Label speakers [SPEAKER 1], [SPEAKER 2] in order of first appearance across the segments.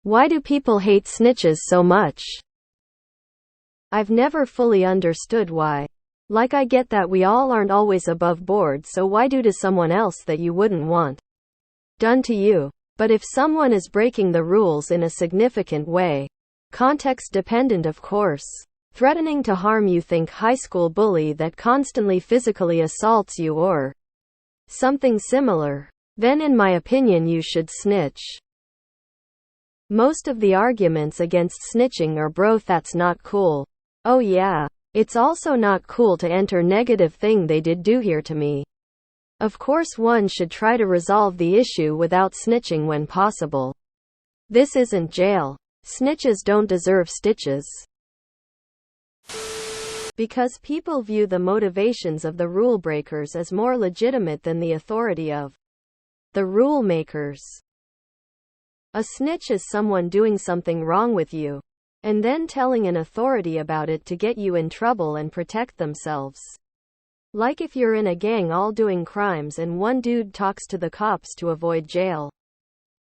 [SPEAKER 1] Why do people hate snitches so much? I've never fully understood why. Like, I get that we all aren't always above board, so why do to someone else that you wouldn't want done to you? But if someone is breaking the rules in a significant way, context dependent of course, threatening to harm you, think high school bully that constantly physically assaults you or something similar, then in my opinion you should snitch. Most of the arguments against snitching are bro, that's not cool. Oh yeah, it's also not cool to enter negative thing they did do here to me. Of course one should try to resolve the issue without snitching when possible. This isn't jail. Snitches don't deserve stitches. Because people view the motivations of the rule breakers as more legitimate than the authority of the rule makers. A snitch is someone doing something wrong with you, and then telling an authority about it to get you in trouble and protect themselves. Like if you're in a gang all doing crimes and one dude talks to the cops to avoid jail.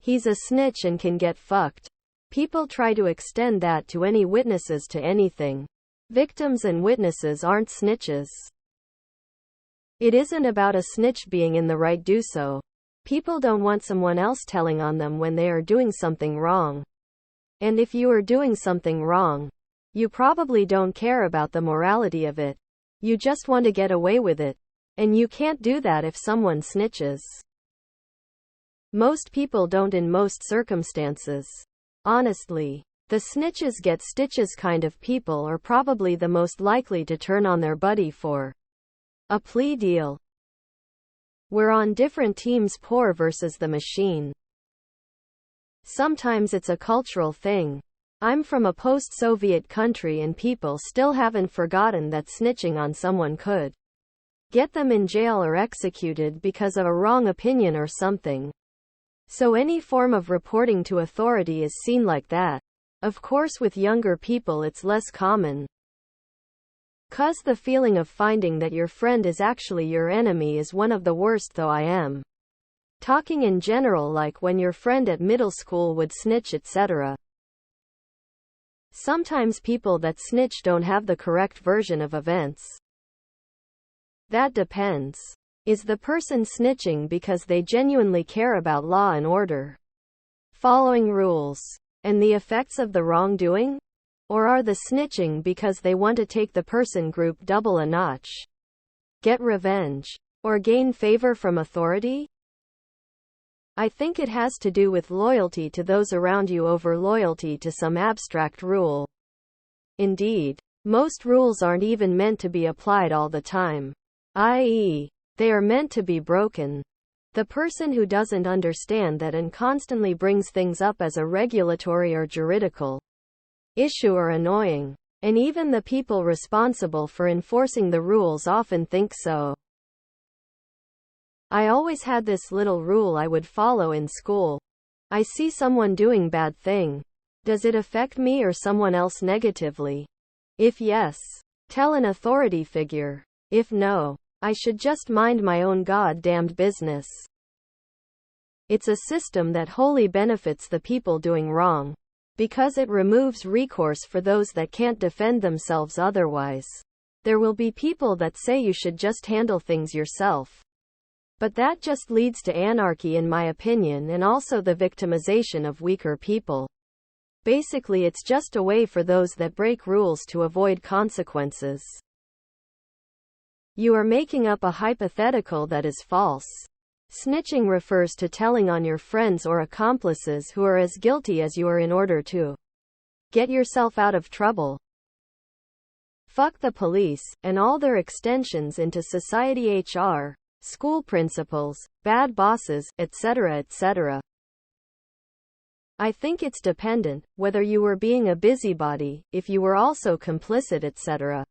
[SPEAKER 1] He's a snitch and can get fucked. People try to extend that to any witnesses to anything. Victims and witnesses aren't snitches. It isn't about a snitch being in the right do so. People don't want someone else telling on them when they are doing something wrong. And if you are doing something wrong, you probably don't care about the morality of it. You just want to get away with it. And you can't do that if someone snitches. Most people don't in most circumstances. Honestly, the snitches get stitches kind of people are probably the most likely to turn on their buddy for a plea deal. We're on different teams, poor versus the machine. Sometimes it's a cultural thing. I'm from a post-Soviet country and people still haven't forgotten that snitching on someone could get them in jail or executed because of a wrong opinion or something. So any form of reporting to authority is seen like that. Of course with younger people it's less common. 'Cause the feeling of finding that your friend is actually your enemy is one of the worst, though I am talking in general, like when your friend at middle school would snitch, etc. Sometimes people that snitch don't have the correct version of events. That depends. Is the person snitching because they genuinely care about law and order, following rules, and the effects of the wrongdoing? Or are the snitching because they want to take the person group double a notch, get revenge, or gain favor from authority? I think it has to do with loyalty to those around you over loyalty to some abstract rule. Indeed, most rules aren't even meant to be applied all the time, i.e., they are meant to be broken. The person who doesn't understand that and constantly brings things up as a regulatory or juridical issue are annoying. And even the people responsible for enforcing the rules often think so. I always had this little rule I would follow in school. I see someone doing bad thing. Does it affect me or someone else negatively? If yes, tell an authority figure. If no, I should just mind my own goddamned business. It's a system that wholly benefits the people doing wrong, because it removes recourse for those that can't defend themselves otherwise. There will be people that say you should just handle things yourself. But that just leads to anarchy in my opinion, and also the victimization of weaker people. Basically it's just a way for those that break rules to avoid consequences. You are making up a hypothetical that is false. Snitching refers to telling on your friends or accomplices who are as guilty as you are in order to get yourself out of trouble. Fuck the police, and all their extensions into society, HR, school principals, bad bosses, etc., etc. I think it's dependent, whether you were being a busybody, if you were also complicit, etc.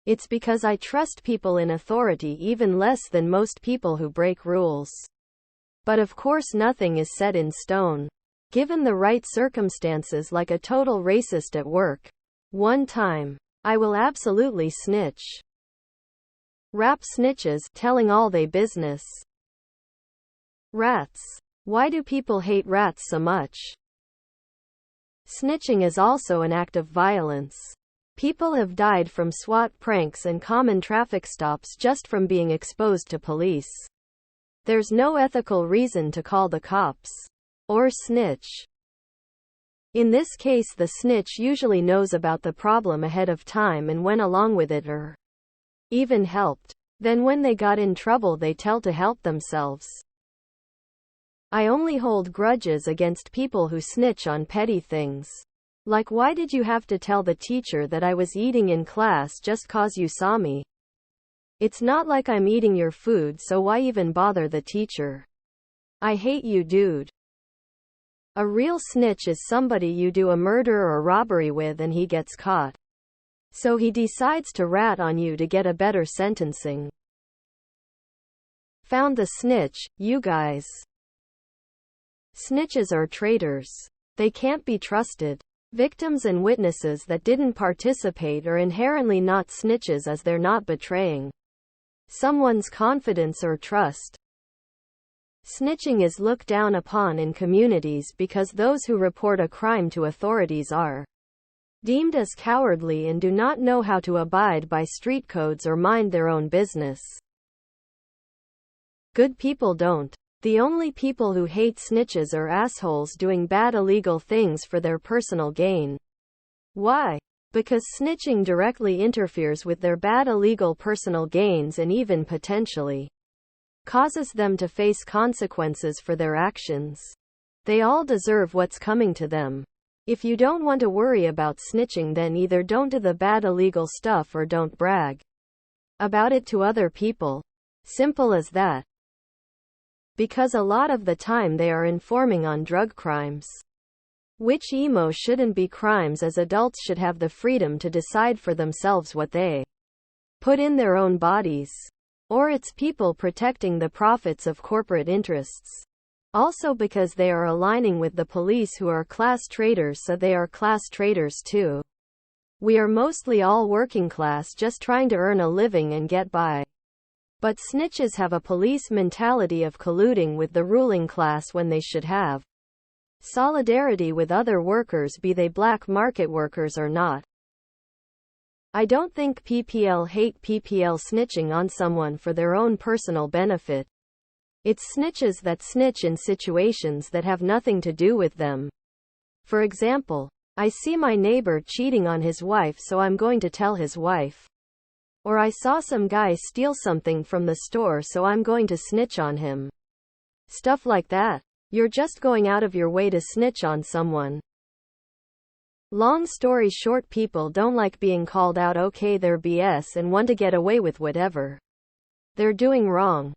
[SPEAKER 1] It's because I trust people in authority even less than most people who break rules. But of course nothing is set in stone. Given the right circumstances, like a total racist at work one time, I will absolutely snitch. Rap snitches, telling all they business. Rats. Why do people hate rats so much? Snitching is also an act of violence. People have died from SWAT pranks and common traffic stops just from being exposed to police. There's no ethical reason to call the cops or snitch. In this case, the snitch usually knows about the problem ahead of time and went along with it or even helped. Then when they got in trouble, they tell to help themselves. I only hold grudges against people who snitch on petty things. Like, why did you have to tell the teacher that I was eating in class just 'cause you saw me? It's not like I'm eating your food, so why even bother the teacher? I hate you, dude. A real snitch is somebody you do a murder or robbery with and he gets caught. So he decides to rat on you to get a better sentencing. Found the snitch, you guys. Snitches are traitors. They can't be trusted. Victims and witnesses that didn't participate are inherently not snitches, as they're not betraying someone's confidence or trust. Snitching is looked down upon in communities because those who report a crime to authorities are deemed as cowardly and do not know how to abide by street codes or mind their own business. Good people don't. The only people who hate snitches are assholes doing bad illegal things for their personal gain. Why? Because snitching directly interferes with their bad illegal personal gains and even potentially causes them to face consequences for their actions. They all deserve what's coming to them. If you don't want to worry about snitching, then either don't do the bad illegal stuff or don't brag about it to other people. Simple as that. Because a lot of the time they are informing on drug crimes, which emo shouldn't be crimes, as adults should have the freedom to decide for themselves what they put in their own bodies. Or it's people protecting the profits of corporate interests. Also because they are aligning with the police, who are class traitors, so they are class traitors too. We are mostly all working class, just trying to earn a living and get by. But snitches have a police mentality of colluding with the ruling class when they should have solidarity with other workers, be they black market workers or not. I don't think PPL hate PPL snitching on someone for their own personal benefit. It's snitches that snitch in situations that have nothing to do with them. For example, I see my neighbor cheating on his wife, so I'm going to tell his wife. Or I saw some guy steal something from the store, so I'm going to snitch on him. Stuff like that. You're just going out of your way to snitch on someone. Long story short, people don't like being called out. Okay, they're BS and want to get away with whatever they're doing wrong.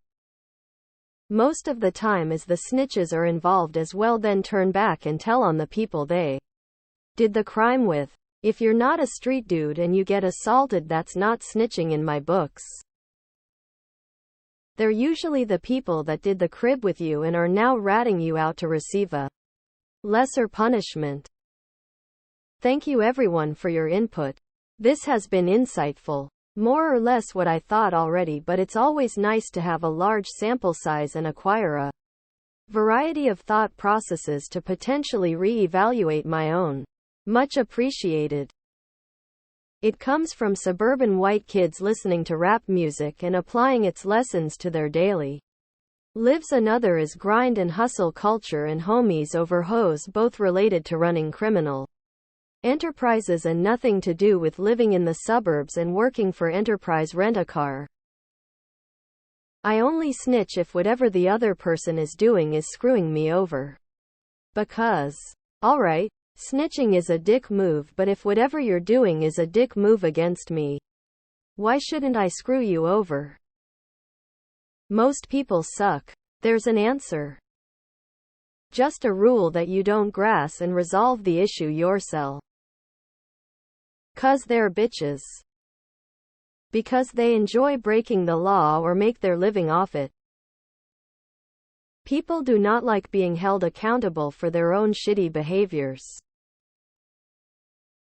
[SPEAKER 1] Most of the time, as the snitches are involved as well, then turn back and tell on the people they did the crime with. If you're not a street dude and you get assaulted, that's not snitching in my books. They're usually the people that did the crib with you and are now ratting you out to receive a lesser punishment. Thank you everyone for your input. This has been insightful. More or less what I thought already, but it's always nice to have a large sample size and acquire a variety of thought processes to potentially re-evaluate my own. Much appreciated. It comes from suburban white kids listening to rap music and applying its lessons to their daily lives. Another is grind and hustle culture and homies over hoes, both related to running criminal enterprises and nothing to do with living in the suburbs and working for Enterprise Rent-A-Car. I only snitch if whatever the other person is doing is screwing me over. Because, alright, snitching is a dick move, but if whatever you're doing is a dick move against me, why shouldn't I screw you over? Most people suck. There's an answer. Just a rule that you don't grass and resolve the issue yourself. 'Cause they're bitches. Because they enjoy breaking the law or make their living off it. People do not like being held accountable for their own shitty behaviors.